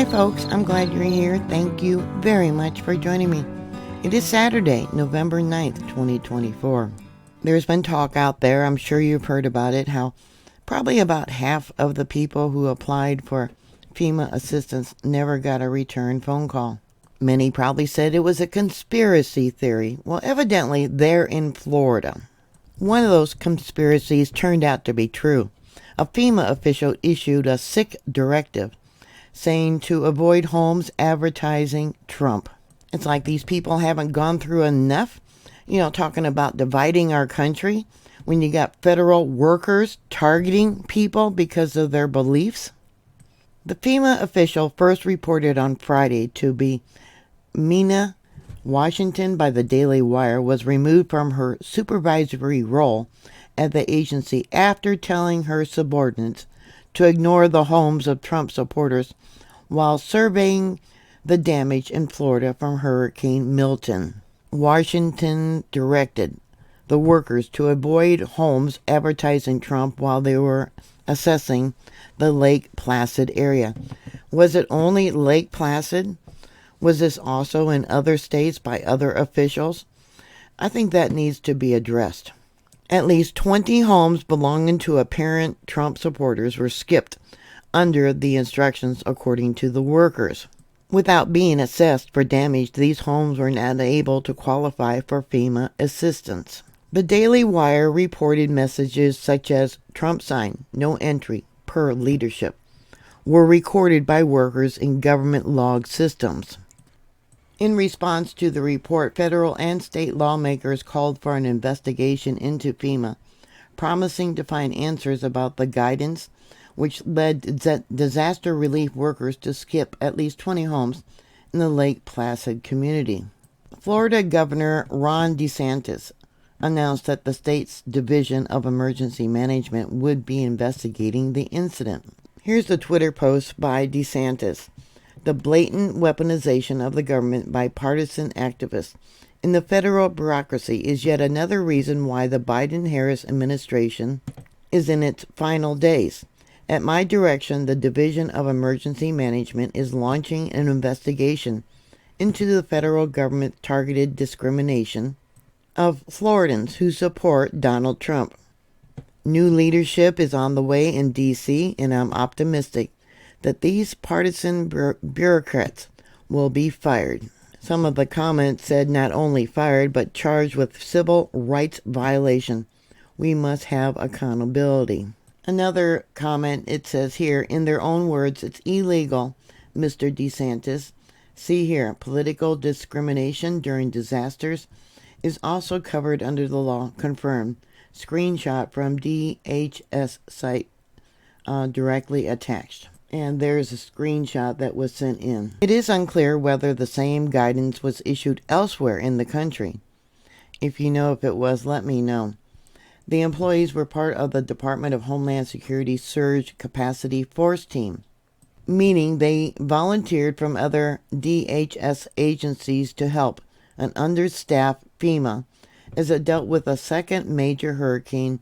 Hi folks, I'm glad you're here. Thank you very much for joining me. It is Saturday, November 9th, 2024. There's been talk out there, I'm sure you've heard about it, how probably about half of the people who applied for FEMA assistance never got a return phone call. Many probably said it was a conspiracy theory. Well, evidently they're in Florida. One of those conspiracies turned out to be true. A FEMA official issued a sick directive saying to avoid homes advertising Trump. It's like these people haven't gone through enough, talking about dividing our country when you got federal workers targeting people because of their beliefs. The FEMA official first reported on Friday to be Mina Washington by the Daily Wire was removed from her supervisory role at the agency after telling her subordinates to ignore the homes of Trump supporters while surveying the damage in Florida from Hurricane Milton. Washington directed the workers to avoid homes advertising Trump while they were assessing the Lake Placid area. Was it only Lake Placid? Was this also in other states by other officials? I think that needs to be addressed. At least 20 homes belonging to apparent Trump supporters were skipped under the instructions according to the workers. Without being assessed for damage, these homes were not able to qualify for FEMA assistance. The Daily Wire reported messages such as Trump sign, no entry, per leadership, were recorded by workers in government log systems. In response to the report, federal and state lawmakers called for an investigation into FEMA, promising to find answers about the guidance which led disaster relief workers to skip at least 20 homes in the Lake Placid community. Florida Governor Ron DeSantis announced that the state's Division of Emergency Management would be investigating the incident. Here's the Twitter post by DeSantis. The blatant weaponization of the government by partisan activists in the federal bureaucracy is yet another reason why the Biden-Harris administration is in its final days. At my direction, the Division of Emergency Management is launching an investigation into the federal government targeted discrimination of Floridans who support Donald Trump. New leadership is on the way in D.C., and I'm optimistic that these partisan bureaucrats will be fired. Some of the comments said not only fired, but charged with civil rights violation. We must have accountability. Another comment, it says here, in their own words, it's illegal, Mr. DeSantis. See here, political discrimination during disasters is also covered under the law, confirmed. Screenshot from DHS site directly attached. And there's a screenshot that was sent in. It is unclear whether the same guidance was issued elsewhere in the country. If you know if it was, let me know. The employees were part of the Department of Homeland Security Surge Capacity Force Team, meaning they volunteered from other DHS agencies to help an understaffed FEMA as it dealt with a second major hurricane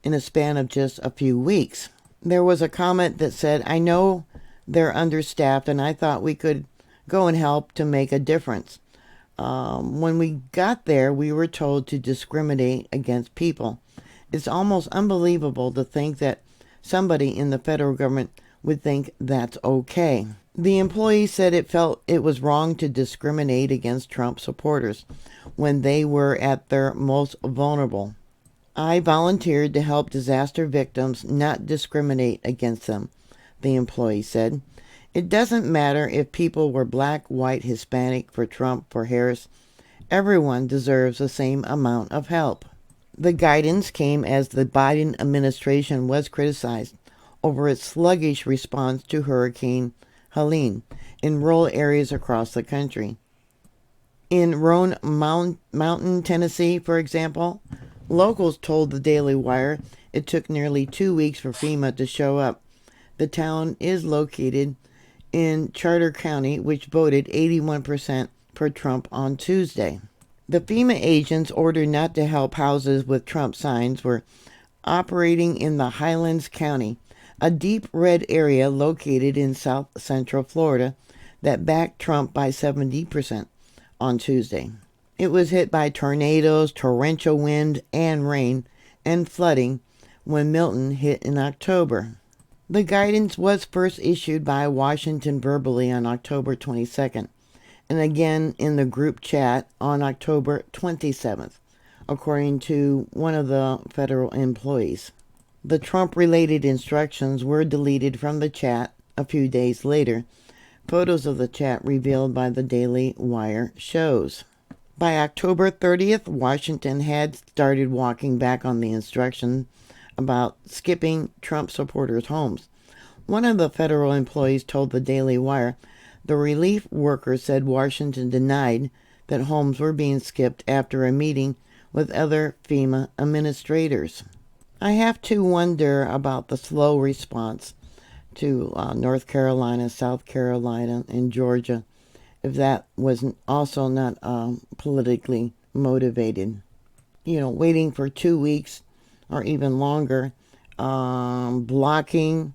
in a span of just a few weeks. There was a comment that said, I know they're understaffed and I thought we could go and help to make a difference. When we got there, we were told to discriminate against people. It's almost unbelievable to think that somebody in the federal government would think that's okay. The employee said it felt it was wrong to discriminate against Trump supporters when they were at their most vulnerable. I volunteered to help disaster victims, not discriminate against them, the employee said. It doesn't matter if people were black, white, Hispanic, for Trump, for Harris. Everyone deserves the same amount of help. The guidance came as the Biden administration was criticized over its sluggish response to Hurricane Helene in rural areas across the country. In Roan Mountain, Tennessee, for example, locals told the Daily Wire it took nearly 2 weeks for FEMA to show up. The town is located in Charter County, which voted 81% for Trump on Tuesday. The FEMA agents ordered not to help houses with Trump signs were operating in the Highlands County, a deep red area located in south central Florida that backed Trump by 70% on Tuesday. It was hit by tornadoes, torrential wind and rain, and flooding when Milton hit in October. The guidance was first issued by Washington verbally on October 22nd, and again in the group chat on October 27th, according to one of the federal employees. The Trump-related instructions were deleted from the chat a few days later. Photos of the chat revealed by the Daily Wire shows. By October 30th, Washington had started walking back on the instruction about skipping Trump supporters' homes. One of the federal employees told the Daily Wire the relief workers said Washington denied that homes were being skipped after a meeting with other FEMA administrators. I have to wonder about the slow response to North Carolina, South Carolina, and Georgia, if that was also not politically motivated. Waiting for 2 weeks or even longer, blocking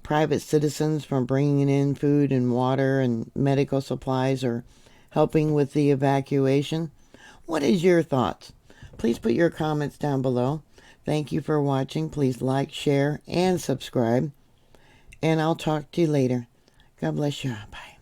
private citizens from bringing in food and water and medical supplies or helping with the evacuation. What is your thoughts? Please put your comments down below. Thank you for watching. Please like, share, and subscribe. And I'll talk to you later. God bless you. Bye.